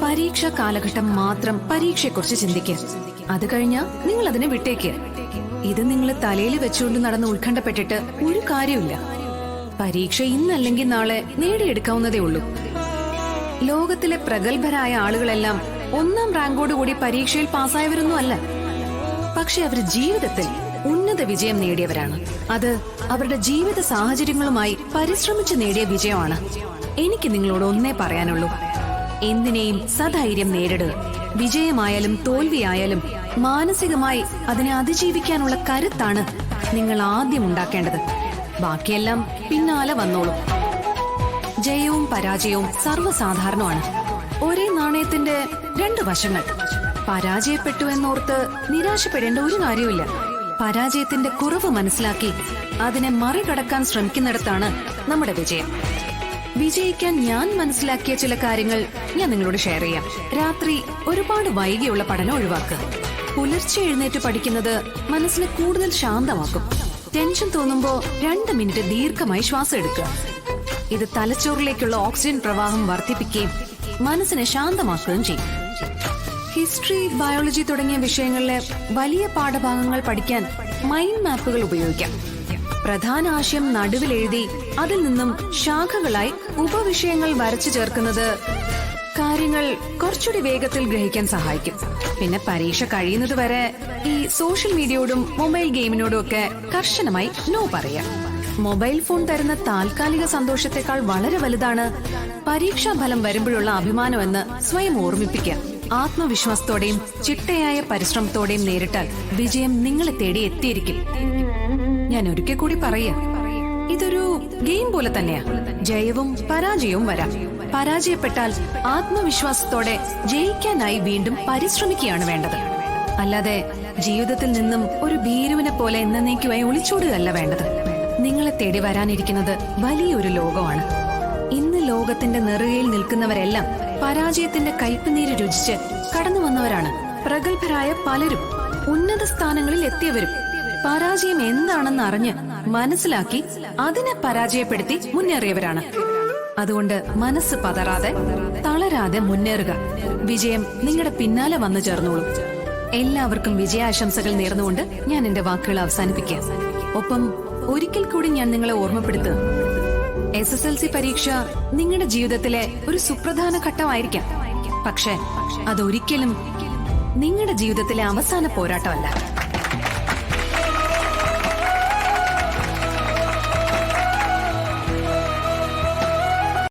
പരീക്ഷാ കാലഘട്ടം മാത്രം പരീക്ഷയെക്കുറിച്ച് ചിന്തിക്കുക. അത് കഴിഞ്ഞാ നിങ്ങൾ അതിനെ വിട്ടേക്ക്. ഇത് നിങ്ങൾ തലയിൽ വെച്ചുകൊണ്ട് നടന്ന് ഉത്കണ്ഠപ്പെട്ടിട്ട് ഒരു കാര്യമില്ല. പരീക്ഷ ഇന്നല്ലെങ്കിൽ നാളെ നേടിയെടുക്കാവുന്നതേ ഉള്ളൂ. ലോകത്തിലെ പ്രഗത്ഭരായ ആളുകളെല്ലാം 1ാം റാങ്കോടുകൂടി പരീക്ഷയിൽ പാസ്സായവരൊന്നും അല്ല. പക്ഷെ അവർ ജീവിതത്തിൽ ഉന്നത വിജയം നേടിയവരാണ്. അത് അവരുടെ ജീവിത സാഹചര്യങ്ങളുമായി പരിശ്രമിച്ച് നേടിയ വിജയമാണ്. എനിക്ക് നിങ്ങളോട് ഒന്നേ പറയാനുള്ളൂ, എന്തിനേയും സധൈര്യം നേരിടുക. വിജയമായാലും തോൽവിയായാലും മാനസികമായി അതിനെ അതിജീവിക്കാനുള്ള കരുത്താണ് നിങ്ങൾ ആദ്യം ഉണ്ടാക്കേണ്ടത്. ബാക്കിയെല്ലാം പിന്നാലെ വന്നോളൂ. ജയവും പരാജയവും സർവ്വസാധാരണമാണ്. ഒരേ നാണയത്തിന്റെ 2 വശങ്ങൾ. പരാജയപ്പെട്ടു എന്നോർത്ത് നിരാശപ്പെടേണ്ട ഒരു കാര്യമില്ല. പരാജയത്തിന്റെ കുറവ് മനസ്സിലാക്കി അതിനെ മറികടക്കാൻ ശ്രമിക്കുന്നിടത്താണ് നമ്മുടെ വിജയം. വിജയിക്കാൻ ഞാൻ മനസ്സിലാക്കിയ ചില കാര്യങ്ങൾ ഞാൻ നിങ്ങളോട് ഷെയർ ചെയ്യാം. രാത്രി ഒരുപാട് വൈകിയുള്ള പഠനം ഒഴിവാക്കുക. പുലർച്ചെ എഴുന്നേറ്റ് പഠിക്കുന്നത് മനസ്സിനെ കൂടുതൽ ശാന്തമാക്കും. ടെൻഷൻ തോന്നുമ്പോ 2 മിനിറ്റ് ദീർഘമായി ശ്വാസം എടുക്കുക. ഇത് തലച്ചോറിലേക്കുള്ള ഓക്സിജൻ പ്രവാഹം വർദ്ധിപ്പിക്കുകയും മനസ്സിനെ ശാന്തമാക്കുകയും ചെയ്യും. ഹിസ്റ്ററി, ബയോളജി തുടങ്ങിയ വിഷയങ്ങളിലെ വലിയ പാഠഭാഗങ്ങൾ പഠിക്കാൻ മൈൻഡ് മാപ്പുകൾ ഉപയോഗിക്കാം. പ്രധാന ആശയം നടുവിൽ എഴുതി അതിൽ നിന്നും ശാഖകളായി ഉപവിഷയങ്ങൾ വരച്ചു ചേർക്കുന്നത് കാര്യങ്ങൾ കുറച്ചുകൂടി വേഗത്തിൽ ഗ്രഹിക്കാൻ സഹായിക്കും. പിന്നെ പരീക്ഷ കഴിയുന്നതുവരെ ഈ സോഷ്യൽ മീഡിയയോടും മൊബൈൽ ഗെയിമിനോടും ഒക്കെ കർശനമായി നോ പറയാം. മൊബൈൽ ഫോൺ തരുന്ന താൽക്കാലിക സന്തോഷത്തെക്കാൾ വളരെ വലുതാണ് പരീക്ഷാ ഫലം വരുമ്പോഴുള്ള അഭിമാനമെന്ന് സ്വയം ഓർമ്മിപ്പിക്കുക. ആത്മവിശ്വാസത്തോടെയും ചിട്ടയായ പരിശ്രമത്തോടെയും നേരിട്ടാൽ വിജയം നിങ്ങളെ തേടി എത്തിയിരിക്കും. ഞാൻ ഒരിക്കൽ കൂടി പറയാ, ഇതൊരു ഗെയിം പോലെ തന്നെയാ. ജയവും പരാജയവും വരാം. പരാജയപ്പെട്ടാൽ ആത്മവിശ്വാസത്തോടെ ജയിക്കാനായി വീണ്ടും പരിശ്രമിക്കുകയാണ് വേണ്ടത്. അല്ലാതെ ജീവിതത്തിൽ നിന്നും ഒരു ഭീരുവിനെ പോലെ എന്നേക്കുമായി ഒളിച്ചോടുകയല്ല വേണ്ടത്. നിങ്ങളെ തേടി വരാനിരിക്കുന്നത് വലിയൊരു ലോകമാണ്. ഇന്ന് ലോകത്തിന്റെ നെറുകയിൽ നിൽക്കുന്നവരെല്ലാം പരാജയത്തിന്റെ കയ്പുനീര് രുചിച്ച് കടന്നു വന്നവരാണ്. പ്രഗത്ഭരായ പലരും ഉന്നത സ്ഥാനങ്ങളിൽ എത്തിയവരും പരാജയം എന്താണെന്ന് അറിഞ്ഞ് മനസ്സിലാക്കി അതിനെ പരാജയപ്പെടുത്തി മുന്നേറിയവരാണ്. അതുകൊണ്ട് മനസ്സ് പതറാതെ തളരാതെ മുന്നേറുക. വിജയം നിങ്ങളുടെ പിന്നാലെ വന്നു ചേർന്നോളൂ. എല്ലാവർക്കും വിജയാശംസകൾ നേർന്നുകൊണ്ട് ഞാൻ എന്റെ വാക്കുകൾ അവസാനിപ്പിക്കാം. ഒപ്പം ഒരിക്കൽ കൂടി ഞാൻ നിങ്ങളെ ഓർമ്മപ്പെടുത്തുക, SSLC പരീക്ഷ നിങ്ങളുടെ ജീവിതത്തിലെ ഒരു സുപ്രധാന ഘട്ടമായിരിക്കാം. പക്ഷെ അതൊരിക്കലും നിങ്ങളുടെ ജീവിതത്തിലെ അവസാന പോരാട്ടമല്ല.